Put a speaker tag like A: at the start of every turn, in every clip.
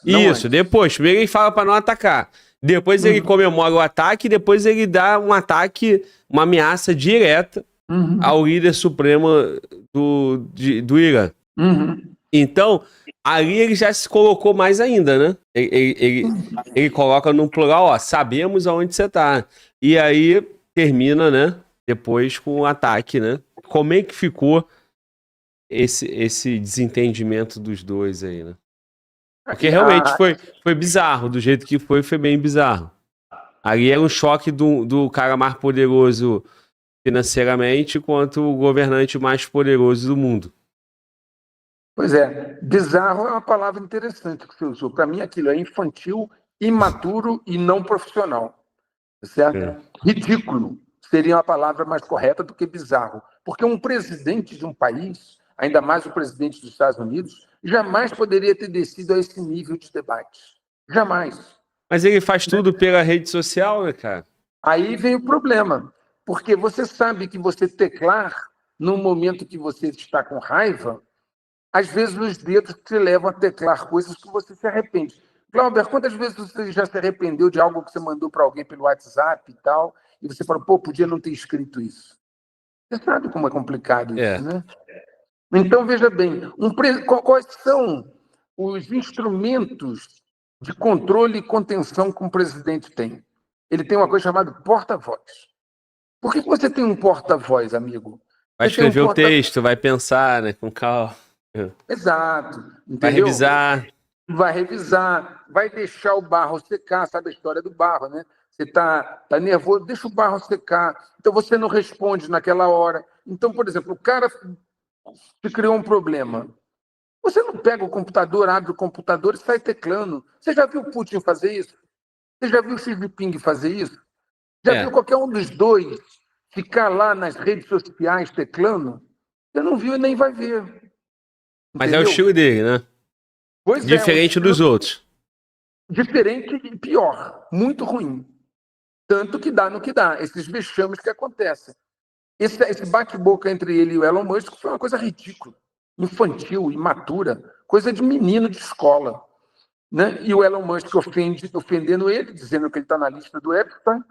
A: não
B: Isso,
A: antes.
B: depois. Primeiro ele fala pra não atacar. Depois ele comemora o ataque, depois ele dá um ataque, uma ameaça direta
A: Uhum.
B: ao líder supremo do Irã.
A: Uhum.
B: Então, ali ele já se colocou mais ainda, né? Ele coloca no plural, ó, sabemos aonde você tá. E aí termina, né? Depois com o ataque, né? Como é que ficou esse desentendimento dos dois aí, né? Porque realmente
A: Ah,
B: foi bizarro, do jeito que foi bem bizarro. Ali era um choque do cara mais poderoso financeiramente quanto o governante mais poderoso do mundo.
A: pois é, bizarro é uma palavra interessante que você usou. Para mim, aquilo é infantil, imaturo e não profissional. Certo?
B: É.
A: Ridículo seria uma palavra mais correta do que bizarro. Porque um presidente de um país, ainda mais o presidente dos Estados Unidos, jamais poderia ter descido a esse nível de debate. Jamais.
B: Mas ele faz tudo pela rede social, né, cara?
A: Aí vem o problema. Porque você sabe que você teclar no momento que você está com raiva, às vezes os dedos te levam a teclar coisas que você se arrepende. Glauber, quantas vezes você já se arrependeu de algo que você mandou para alguém pelo WhatsApp e tal, e você falou, pô, podia não ter escrito isso? Você sabe como é complicado isso,
B: É.
A: né? Então, veja bem, quais são os instrumentos de controle e contenção que um presidente tem? Ele tem uma coisa chamada porta-voz. Por que você tem um porta-voz, amigo?
B: Vai
A: Você tem um
B: escrever o
A: porta...
B: texto, vai pensar, né, com calma.
A: Exato,
B: Vai
A: entendeu?
B: revisar.
A: Vai revisar, vai deixar o barro secar, sabe a história do barro, né? Você tá nervoso, deixa o barro secar. Então você não responde naquela hora. Então, por exemplo, o cara te criou um problema. Você não pega o computador, abre o computador e sai teclando. Você já viu o Putin fazer isso? Você já viu o Xi Jinping fazer isso? Já viu
B: É.
A: qualquer um dos dois ficar lá nas redes sociais teclando? Você não viu e nem vai ver.
B: Mas é o
A: Entendeu?
B: estilo dele, né?
A: Pois é, um
B: Diferente dos
A: estilo
B: outros.
A: diferente e pior, muito ruim. Tanto que dá no que dá, esses vexames que acontecem. Esse bate-boca entre ele e o Elon Musk foi uma coisa ridícula, infantil, imatura, coisa de menino de escola. Né? E o Elon Musk ofendendo ele, dizendo que ele está na lista do Epstein,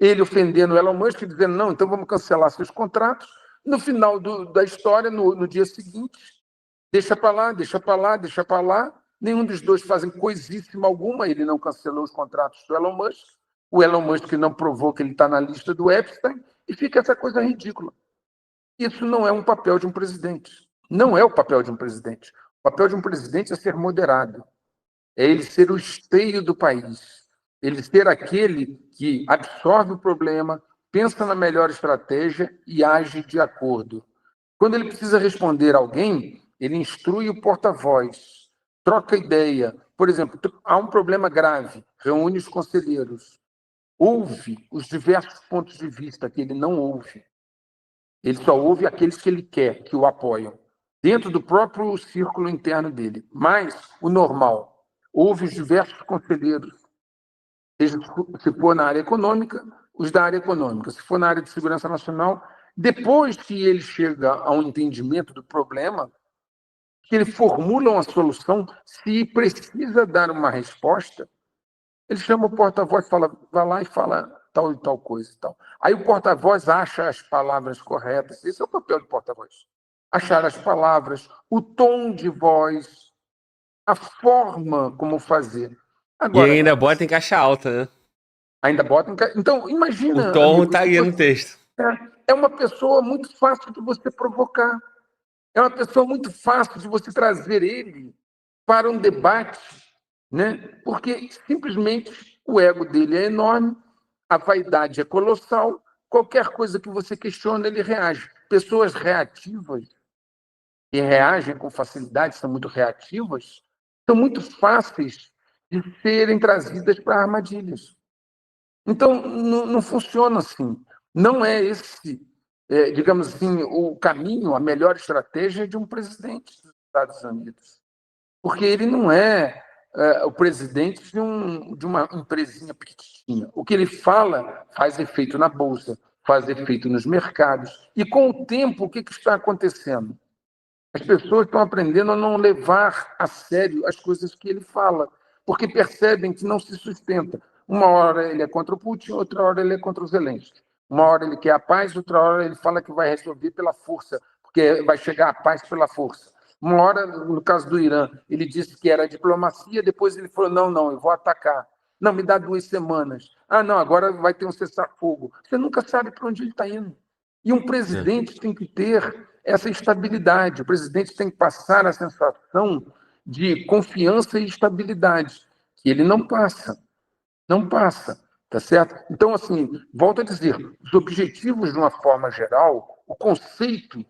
A: ele ofendendo o Elon Musk, dizendo, não, então vamos cancelar seus contratos. No final da história, no dia seguinte, deixa para lá, deixa para lá, deixa para lá. Nenhum dos dois fazem coisíssima alguma. Ele não cancelou os contratos do Elon Musk. O Elon Musk não provou que ele está na lista do Epstein. E fica essa coisa ridícula. Isso não é um papel de um presidente. Não é o papel de um presidente. O papel de um presidente é ser moderado. É ele ser o esteio do país. Ele ser aquele que absorve o problema, pensa na melhor estratégia e age de acordo. Quando ele precisa responder a alguém, ele instrui o porta-voz, troca ideia. Por exemplo, há um problema grave, reúne os conselheiros, ouve os diversos pontos de vista que ele não ouve. Ele só ouve aqueles que ele quer, que o apoiam, dentro do próprio círculo interno dele. Mas o normal, ouve os diversos conselheiros, seja se for na área econômica, os da área econômica, se for na área de segurança nacional, depois que ele chega a um entendimento do problema, que ele formula uma solução, se precisa dar uma resposta, ele chama o porta-voz, fala, vai lá e fala tal e tal coisa e tal. Aí o porta-voz acha as palavras corretas. Esse é o papel do porta-voz. Achar as palavras, o tom de voz, a forma como fazer.
B: E ele
A: Agora,
B: ainda bota em caixa alta, né?
A: ainda bota. Então,
B: O
A: imagina,
B: tom
A: amigo,
B: tá ali no texto.
A: é uma pessoa muito fácil de você provocar. É uma pessoa muito fácil de você trazer ele para um debate, né? Porque simplesmente o ego dele é enorme, a vaidade é colossal, qualquer coisa que você questiona, ele reage. Pessoas reativas e reagem com facilidade, são muito reativas, são muito fáceis de serem trazidas para armadilhas. Então, não funciona assim. Não é esse, digamos assim, o caminho, a melhor estratégia de um presidente dos Estados Unidos. Porque ele não é o presidente de uma empresinha pequenininha. O que ele fala faz efeito na bolsa, faz efeito nos mercados. E com o tempo, o que está acontecendo? As pessoas estão aprendendo a não levar a sério as coisas que ele fala. porque percebem que não se sustenta. Uma hora ele é contra o Putin, outra hora ele é contra o Zelensky. Uma hora ele quer a paz, outra hora ele fala que vai resolver pela força, porque vai chegar a paz pela força. Uma hora, no caso do Irã, ele disse que era diplomacia, depois ele falou, não, eu vou atacar. Não, me dá 2 semanas. Ah, não, agora vai ter um cessar-fogo. Você nunca sabe para onde ele está indo. E um presidente tem que ter essa estabilidade. O presidente tem que passar a sensação de confiança e estabilidade, que ele não passa. Não passa, tá certo? Então, assim, volto a dizer, os objetivos, de uma forma geral, o conceito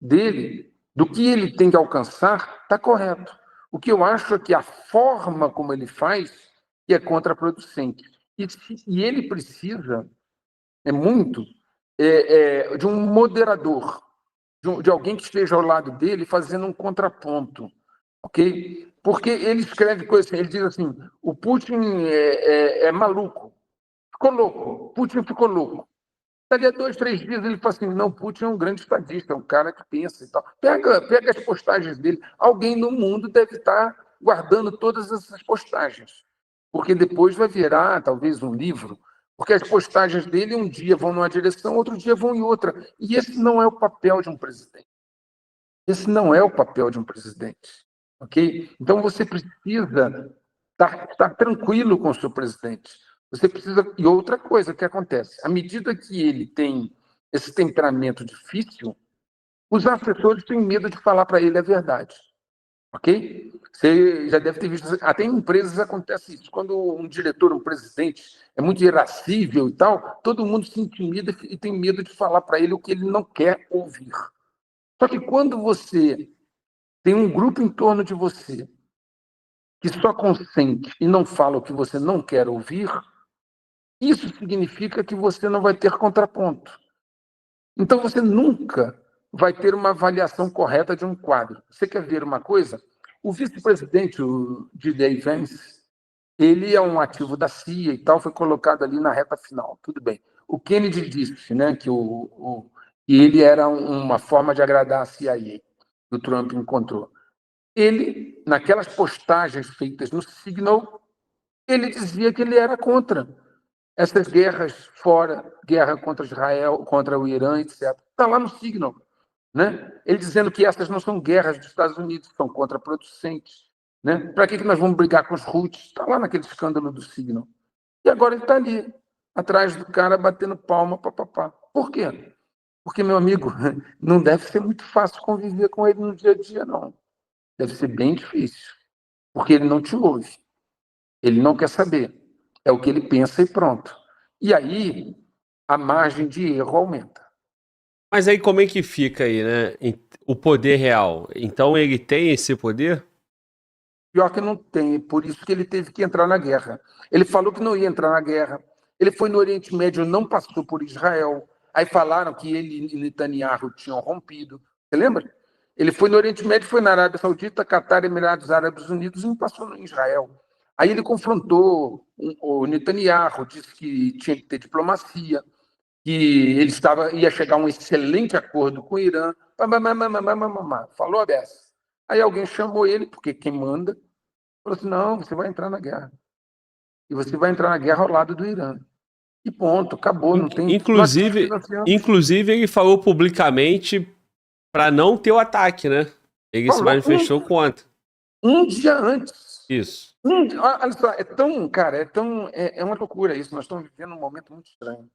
A: dele, do que ele tem que alcançar, está correto. O que eu acho é que a forma como ele faz que é contraproducente. E ele precisa, muito, de um moderador, de alguém que esteja ao lado dele fazendo um contraponto, ok? Porque ele escreve coisas assim, ele diz assim, o Putin é maluco, ficou louco, Putin ficou louco. Dali a 2, 3 dias ele fala assim, não, Putin é um grande estadista, é um cara que pensa e tal. Pega as postagens dele, alguém no mundo deve estar guardando todas essas postagens, porque depois vai virar talvez um livro, porque as postagens dele um dia vão numa direção, outro dia vão em outra, e esse não é o papel de um presidente. Esse não é o papel de um presidente, ok? Então você precisa estar tranquilo com o seu presidente. Você precisa. E outra coisa que acontece: à medida que ele tem esse temperamento difícil, os assessores têm medo de falar para ele a verdade, ok? Você já deve ter visto. Até em empresas acontece isso. Quando um diretor, um presidente é muito irascível e tal, todo mundo se intimida e tem medo de falar para ele o que ele não quer ouvir. Só que quando você tem um grupo em torno de você que só consente e não fala o que você não quer ouvir, isso significa que você não vai ter contraponto. Então você nunca vai ter uma avaliação correta de um quadro. Você quer ver uma coisa? O vice-presidente, o D.J. Vance, ele é um ativo da CIA e tal, foi colocado ali na reta final, tudo bem. O Kennedy disse, né, que ele era uma forma de agradar a CIA, que o Trump encontrou. Ele, naquelas postagens feitas no Signal, ele dizia que ele era contra essas guerras fora, guerra contra Israel, contra o Irã, etc. Está lá no Signal, né? Ele dizendo que essas não são guerras dos Estados Unidos, são contraproducentes. Né? Para que nós vamos brigar com os Houthis? Está lá naquele escândalo do Signal. E agora ele está ali, atrás do cara, batendo palma, papapá. Por quê? Porque, meu amigo, não deve ser muito fácil conviver com ele no dia a dia, não. Deve ser bem difícil, porque ele não te ouve, ele não quer saber, é o que ele pensa e pronto. E aí a margem de erro aumenta.
B: Mas aí como é que fica aí, né? O poder real. Então ele tem esse poder?
A: Pior que não tem, por isso que ele teve que entrar na guerra. Ele falou que não ia entrar na guerra, ele foi no Oriente Médio, não passou por Israel, aí falaram que ele e Netanyahu tinham rompido, você lembra? Ele foi no Oriente Médio, foi na Arábia Saudita, Catar, Emirados Árabes Unidos e não passou em Israel. Aí ele confrontou o Netanyahu, disse que tinha que ter diplomacia, que ele ia chegar a um excelente acordo com o Irã, falou a beça. Aí alguém chamou ele, porque quem manda, falou assim, não, você vai entrar na guerra. E você vai entrar na guerra ao lado do Irã. E ponto, acabou, não tem...
B: Inclusive ele falou publicamente para não ter o ataque, né? Ele se manifestou contra.
A: Um dia antes.
B: Isso.
A: Olha só, é uma loucura isso. Nós estamos vivendo um momento muito estranho.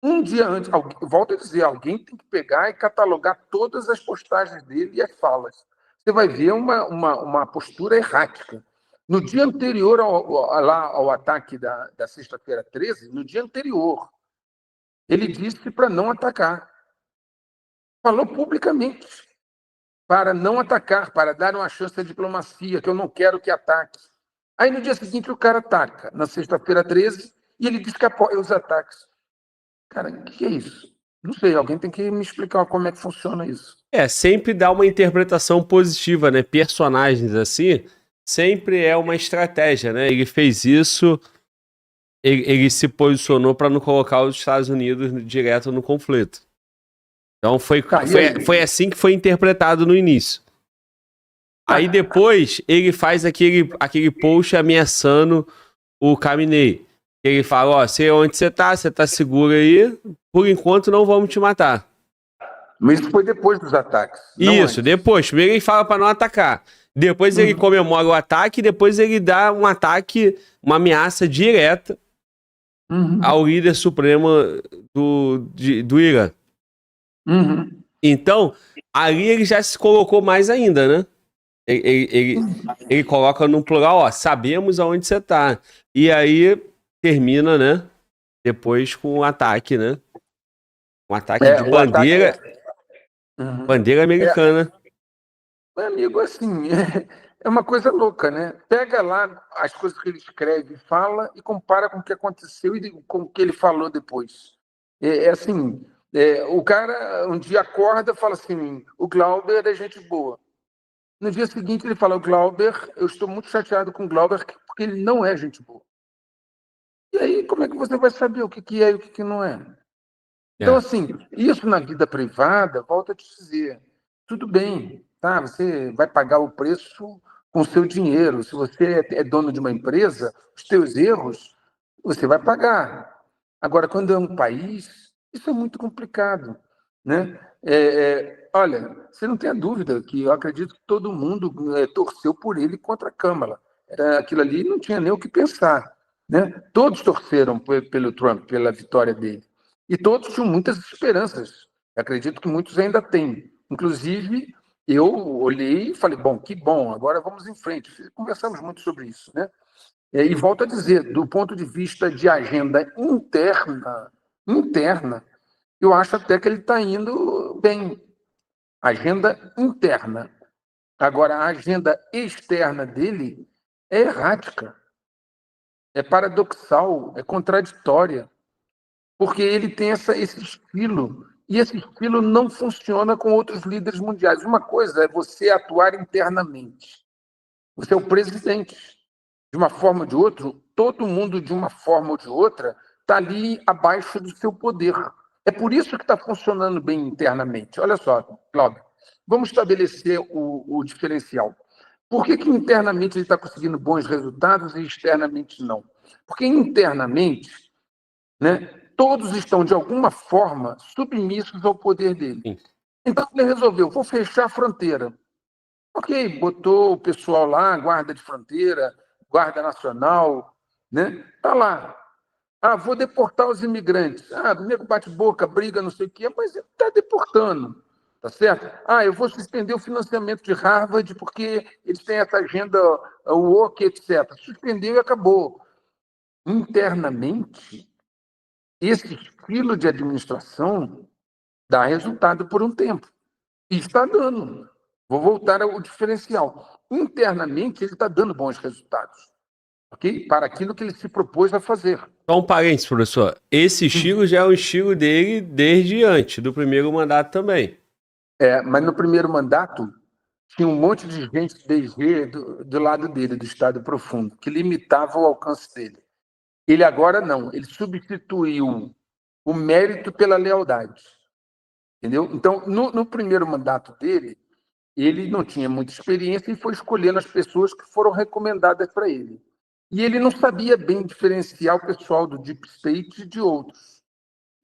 A: Um dia antes, volto a dizer, alguém tem que pegar e catalogar todas as postagens dele e as falas. Você vai ver uma postura errática. No dia anterior ao ataque da sexta-feira 13, no dia anterior, ele disse para não atacar. Falou publicamente para não atacar, para dar uma chance à diplomacia, que eu não quero que ataque. Aí no dia seguinte o cara ataca, na sexta-feira 13, e ele diz que apoia os ataques. Cara, o que é isso? Não sei, alguém tem que me explicar como é que funciona isso.
B: Sempre dá uma interpretação positiva, né? Personagens assim, sempre é uma estratégia, né? Ele fez isso, ele se posicionou para não colocar os Estados Unidos direto no conflito. Então foi assim que foi interpretado no início. Aí depois ele faz aquele post ameaçando o Caminei. Ele fala, ó, sei onde você tá seguro aí, por enquanto não vamos te matar.
A: Mas isso foi depois dos ataques.
B: Isso, depois. Primeiro ele fala pra não atacar. Depois ele comemora o ataque, depois ele dá um ataque, uma ameaça direta ao líder supremo do Irã. Então, ali ele já se colocou mais ainda, né? Ele coloca no plural, ó, sabemos aonde você tá. E aí termina, né? Depois com um ataque, né? Um ataque de bandeira. Bandeira americana.
A: Meu amigo, assim, é uma coisa louca, né? Pega lá as coisas que ele escreve, fala e compara com o que aconteceu e com o que ele falou depois. Assim, o cara um dia acorda e fala assim, o Glauber é gente boa. No dia seguinte ele fala, o Glauber, eu estou muito chateado com o Glauber porque ele não é gente boa. E aí, como é que você vai saber o que é e o que não é? Então, assim, isso na vida privada, volto a te dizer, tudo bem, tá? Você vai pagar o preço com o seu dinheiro. Se você é dono de uma empresa, os teus erros, você vai pagar. Agora, quando é um país, isso é muito complicado, né? Olha, você não tem a dúvida que eu acredito que todo mundo torceu por ele contra a Câmara. Aquilo ali não tinha nem o que pensar, né? Todos torceram pelo Trump, pela vitória dele. E todos tinham muitas esperanças. Eu acredito que muitos ainda têm. Inclusive, eu olhei e falei, bom, que bom, agora vamos em frente. Conversamos muito sobre isso, né? E volto a dizer, do ponto de vista de agenda interna, eu acho até que ele está indo bem. Agenda interna. Agora, a agenda externa dele é errática, é paradoxal, é contraditória, porque ele tem esse estilo, e esse estilo não funciona com outros líderes mundiais. Uma coisa é você atuar internamente. Você é o presidente. De uma forma ou de outra, todo mundo, de uma forma ou de outra, está ali abaixo do seu poder. É por isso que está funcionando bem internamente. Olha só, Cláudio, vamos estabelecer o diferencial. Por que internamente ele está conseguindo bons resultados e externamente não? Porque internamente, né, todos estão, de alguma forma, submissos ao poder dele. Então, ele resolveu, vou fechar a fronteira. Ok, botou o pessoal lá, guarda de fronteira, guarda nacional, né? Tá lá. Ah, vou deportar os imigrantes. Ah, o nego bate boca, briga, não sei o quê, mas ele está deportando, tá certo? Ah, eu vou suspender o financiamento de Harvard porque eles têm essa agenda woke, etc. Suspendeu e acabou. Internamente, esse estilo de administração dá resultado por um tempo. E está dando. Vou voltar ao diferencial. Internamente, ele está dando bons resultados, ok? Para aquilo que ele se propôs a fazer.
B: Só um parênteses, professor. Esse estilo já é o estilo dele desde antes do primeiro mandato também.
A: Mas no primeiro mandato, tinha um monte de gente DG do lado dele, do Estado Profundo, que limitava o alcance dele. Ele agora não. Ele substituiu o mérito pela lealdade. Entendeu? Então, no primeiro mandato dele, ele não tinha muita experiência e foi escolhendo as pessoas que foram recomendadas para ele. E ele não sabia bem diferenciar o pessoal do Deep State de outros.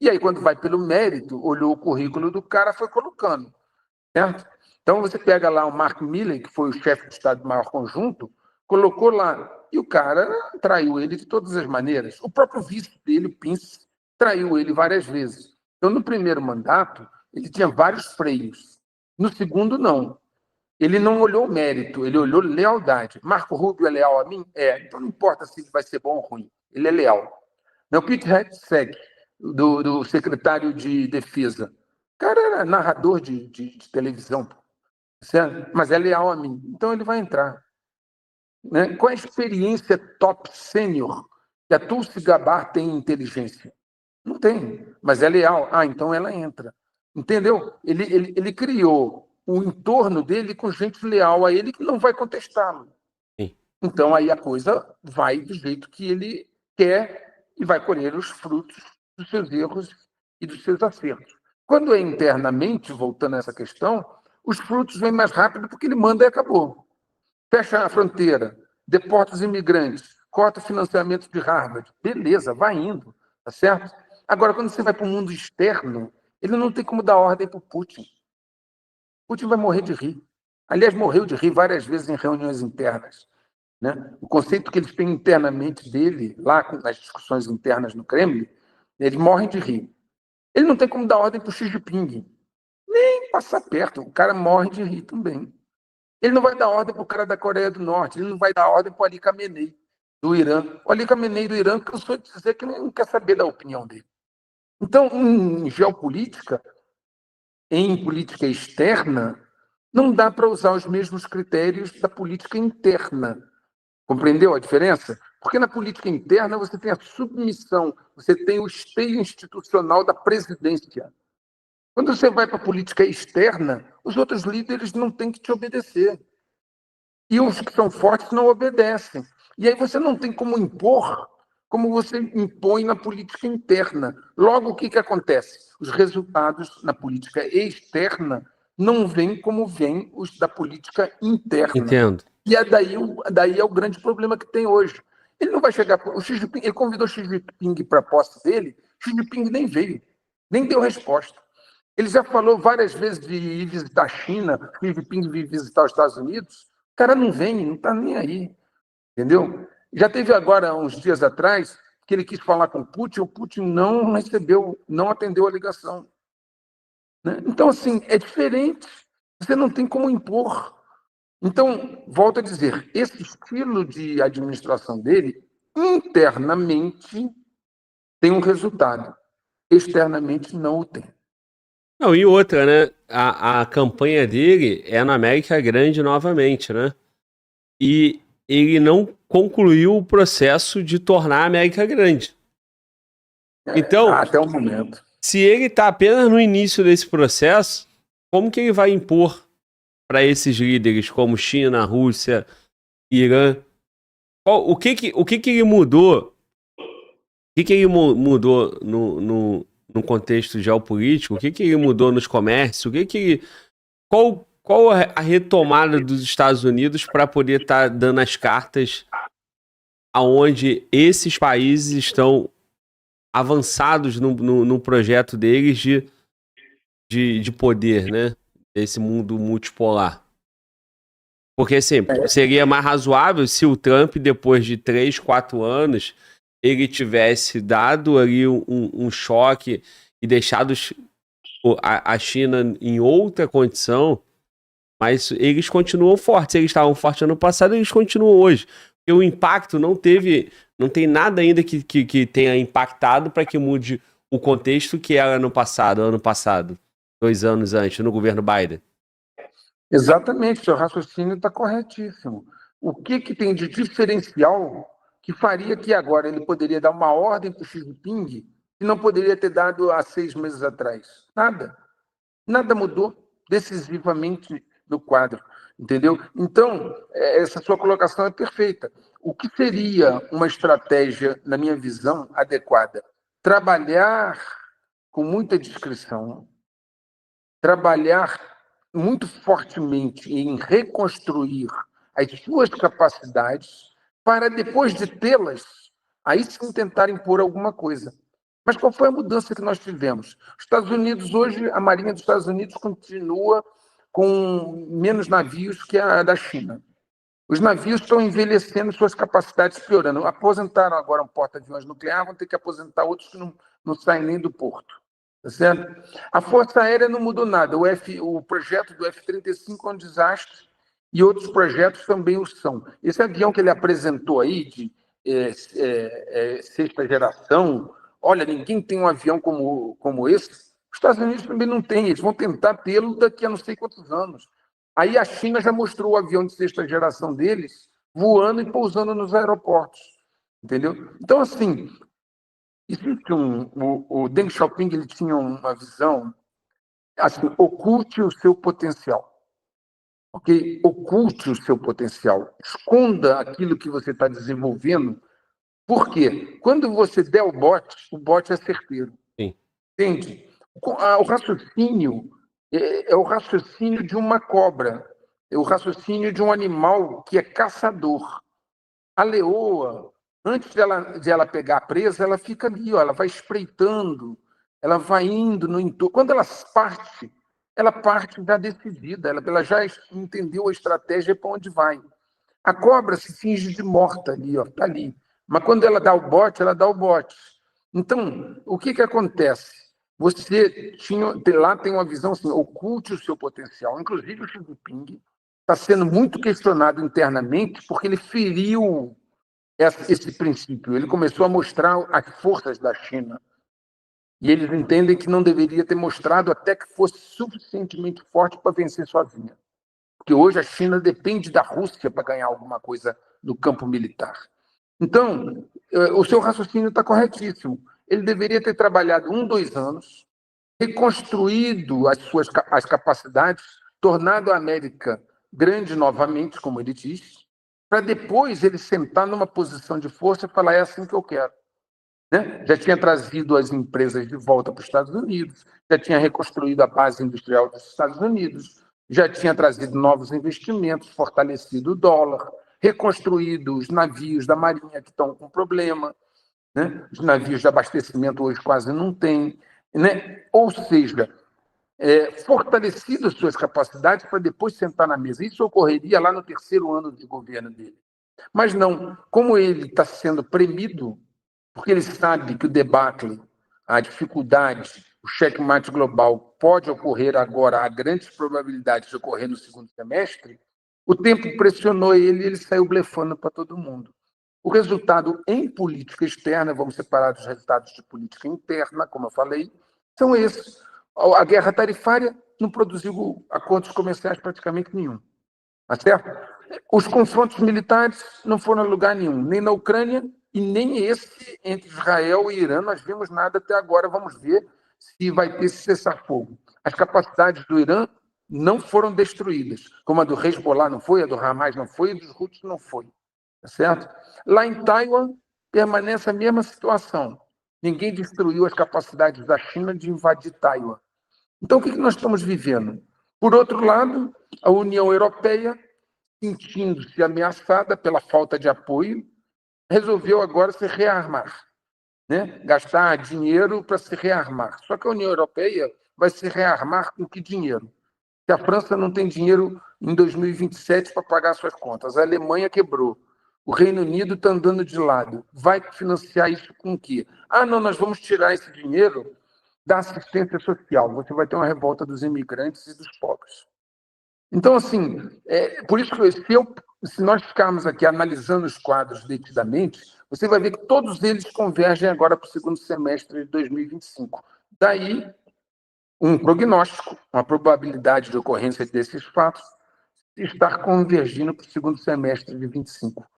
A: E aí, quando vai pelo mérito, olhou o currículo do cara, foi colocando. Certo? Então, você pega lá o Mark Milley, que foi o chefe de Estado do Maior Conjunto, colocou lá. E o cara traiu ele de todas as maneiras. O próprio vice dele, Pence, traiu ele várias vezes. Então, no primeiro mandato, ele tinha vários freios. No segundo, não. Ele não olhou mérito, ele olhou lealdade. Marco Rubio é leal a mim? Então não importa se ele vai ser bom ou ruim, ele é leal. O Pete Hegseth, do secretário de Defesa, o cara era narrador de televisão, certo? Mas é leal a mim, então ele vai entrar. Né? Qual é a experiência top sênior que a Tulsi Gabbard tem em inteligência? Não tem, mas é leal. Então ela entra. Entendeu? Ele criou o entorno dele com gente leal a ele que não vai contestá-lo. Então aí a coisa vai do jeito que ele quer e vai colher os frutos dos seus erros e dos seus acertos. Quando é internamente, voltando a essa questão, os frutos vêm mais rápido porque ele manda e acabou. fecha a fronteira, deporta os imigrantes, corta o financiamento de Harvard. Beleza, vai indo, tá certo? Agora, quando você vai para o mundo externo, ele não tem como dar ordem para o Putin. Putin vai morrer de rir. Aliás, morreu de rir várias vezes em reuniões internas. Né? O conceito que eles têm internamente dele, lá nas discussões internas no Kremlin, eles morrem de rir. Ele não tem como dar ordem para o Xi Jinping. Nem passar perto. O cara morre de rir também. Ele não vai dar ordem para o cara da Coreia do Norte. Ele não vai dar ordem para o Ali Khamenei, do Irã. O Ali Khamenei do Irã, que eu sou de dizer que não quer saber da opinião dele. Então, em geopolítica, em política externa, não dá para usar os mesmos critérios da política interna. Compreendeu a diferença? Porque na política interna você tem a submissão, você tem o esteio institucional da presidência. Quando você vai para a política externa, os outros líderes não têm que te obedecer. E os que são fortes não obedecem. E aí você não tem como impor como você impõe na política interna. Logo, o que acontece? Os resultados na política externa não vêm como vêm os da política interna.
B: Entendo.
A: E daí é o grande problema que tem hoje. Ele não vai chegar... O Xi Jinping, ele convidou o Xi Jinping para a posse dele, Xi Jinping nem veio, nem deu resposta. Ele já falou várias vezes de ir visitar a China, Xi Jinping vir visitar os Estados Unidos. O cara não vem, não está nem aí. Entendeu? Já teve agora, uns dias atrás, que ele quis falar com o Putin não recebeu, não atendeu a ligação. Né? Então, assim, é diferente. Você não tem como impor. Então, volto a dizer, esse estilo de administração dele, internamente, tem um resultado. Externamente, não o tem.
B: Não, e outra, né? A campanha dele é na América Grande novamente, né? E ele não concluiu o processo de tornar a América grande. Então,
A: até o momento.
B: Se ele está apenas no início desse processo, como que ele vai impor para esses líderes como China, Rússia, Irã? O que ele mudou? O que ele mudou no contexto geopolítico? O que ele mudou nos comércios? Qual a retomada dos Estados Unidos para poder estar dando as cartas aonde esses países estão avançados no projeto deles de poder, né? Desse mundo multipolar. Porque, assim, seria mais razoável se o Trump, depois de 3, 4 anos, ele tivesse dado ali um choque e deixado a China em outra condição, mas eles continuam fortes. Eles estavam fortes ano passado, eles continuam hoje. Porque o impacto não tem nada ainda que tenha impactado para que mude o contexto que era ano passado, 2 anos antes, no governo Biden.
A: Exatamente, seu raciocínio está corretíssimo. O que tem de diferencial que faria que agora ele poderia dar uma ordem para o Xi Jinping que não poderia ter dado há 6 meses atrás? Nada. Nada mudou decisivamente no quadro, entendeu? Então, essa sua colocação é perfeita. O que seria uma estratégia, na minha visão, adequada? Trabalhar com muita discrição, trabalhar muito fortemente em reconstruir as suas capacidades para, depois de tê-las, aí sim tentar impor alguma coisa. Mas qual foi a mudança que nós tivemos? Os Estados Unidos, hoje, a Marinha dos Estados Unidos continua com menos navios que a da China. Os navios estão envelhecendo, suas capacidades piorando. Aposentaram agora um porta-aviões nuclear, vão ter que aposentar outros que não saem nem do porto. Tá certo? A Força Aérea não mudou nada. O projeto do F-35 é um desastre e outros projetos também o são. Esse avião que ele apresentou aí, de sexta geração, olha, ninguém tem um avião como esse. Os Estados Unidos também não tem. Eles vão tentar tê-lo daqui a não sei quantos anos. Aí a China já mostrou o avião de sexta geração deles voando e pousando nos aeroportos. Entendeu? Então, assim, existe o Deng Xiaoping, ele tinha uma visão assim: oculte o seu potencial. Ok? Oculte o seu potencial. Esconda aquilo que você está desenvolvendo. Por quê? Quando você der o bote é certeiro.
B: Sim.
A: Entende? O raciocínio é o raciocínio de uma cobra. o raciocínio de um animal que é caçador. A leoa, antes de ela pegar a presa, ela fica ali, ó, ela vai espreitando, ela vai indo no entorno. Quando ela parte já decidida, ela já entendeu a estratégia para onde vai. A cobra se finge de morta ali, ó, tá ali. Mas quando ela dá o bote, ela dá o bote. Então, o que acontece? Você lá tem uma visão assim, oculte o seu potencial. Inclusive, o Xi Jinping está sendo muito questionado internamente porque ele feriu esse princípio. Ele começou a mostrar as forças da China. E eles entendem que não deveria ter mostrado até que fosse suficientemente forte para vencer sozinha. Porque hoje a China depende da Rússia para ganhar alguma coisa no campo militar. Então, o seu raciocínio está corretíssimo. Ele deveria ter trabalhado 2 anos, reconstruído as capacidades, tornado a América grande novamente, como ele diz, para depois ele sentar numa posição de força e falar: é assim que eu quero. Né? Já tinha trazido as empresas de volta para os Estados Unidos, já tinha reconstruído a base industrial dos Estados Unidos, já tinha trazido novos investimentos, fortalecido o dólar, reconstruído os navios da Marinha que estão com problema, né? Os navios de abastecimento hoje quase não têm. Né? Ou seja, fortalecido as suas capacidades para depois sentar na mesa. Isso ocorreria lá no 3º ano de governo dele. Mas não, como ele está sendo premido, porque ele sabe que o debacle, a dificuldade, o checkmate global pode ocorrer agora, há grandes probabilidades de ocorrer no 2º semestre, o tempo pressionou ele e ele saiu blefando para todo mundo. O resultado em política externa, vamos separar dos resultados de política interna, como eu falei, são esses. A guerra tarifária não produziu acordos comerciais praticamente nenhum. Tá certo? Os confrontos militares não foram a lugar nenhum, nem na Ucrânia e nem esse entre Israel e Irã. Nós vimos nada até agora. Vamos ver se vai ter esse cessar-fogo. As capacidades do Irã não foram destruídas, como a do Hezbollah não foi, a do Hamas não foi, e dos Houthis não foi. Tá certo? Lá em Taiwan, permanece a mesma situação. Ninguém destruiu as capacidades da China de invadir Taiwan. Então, o que nós estamos vivendo? Por outro lado, a União Europeia, sentindo-se ameaçada pela falta de apoio, resolveu agora se rearmar, né? Gastar dinheiro para se rearmar. Só que a União Europeia vai se rearmar com que dinheiro? Se a França não tem dinheiro em 2027 para pagar suas contas, a Alemanha quebrou, o Reino Unido está andando de lado, vai financiar isso com o quê? Não, nós vamos tirar esse dinheiro da assistência social. Você vai ter uma revolta dos imigrantes e dos pobres. Então, assim, por isso que se nós ficarmos aqui analisando os quadros detidamente, você vai ver que todos eles convergem agora para o 2º semestre de 2025. Daí, um prognóstico, uma probabilidade de ocorrência desses fatos, estar convergindo para o 2º semestre de 25.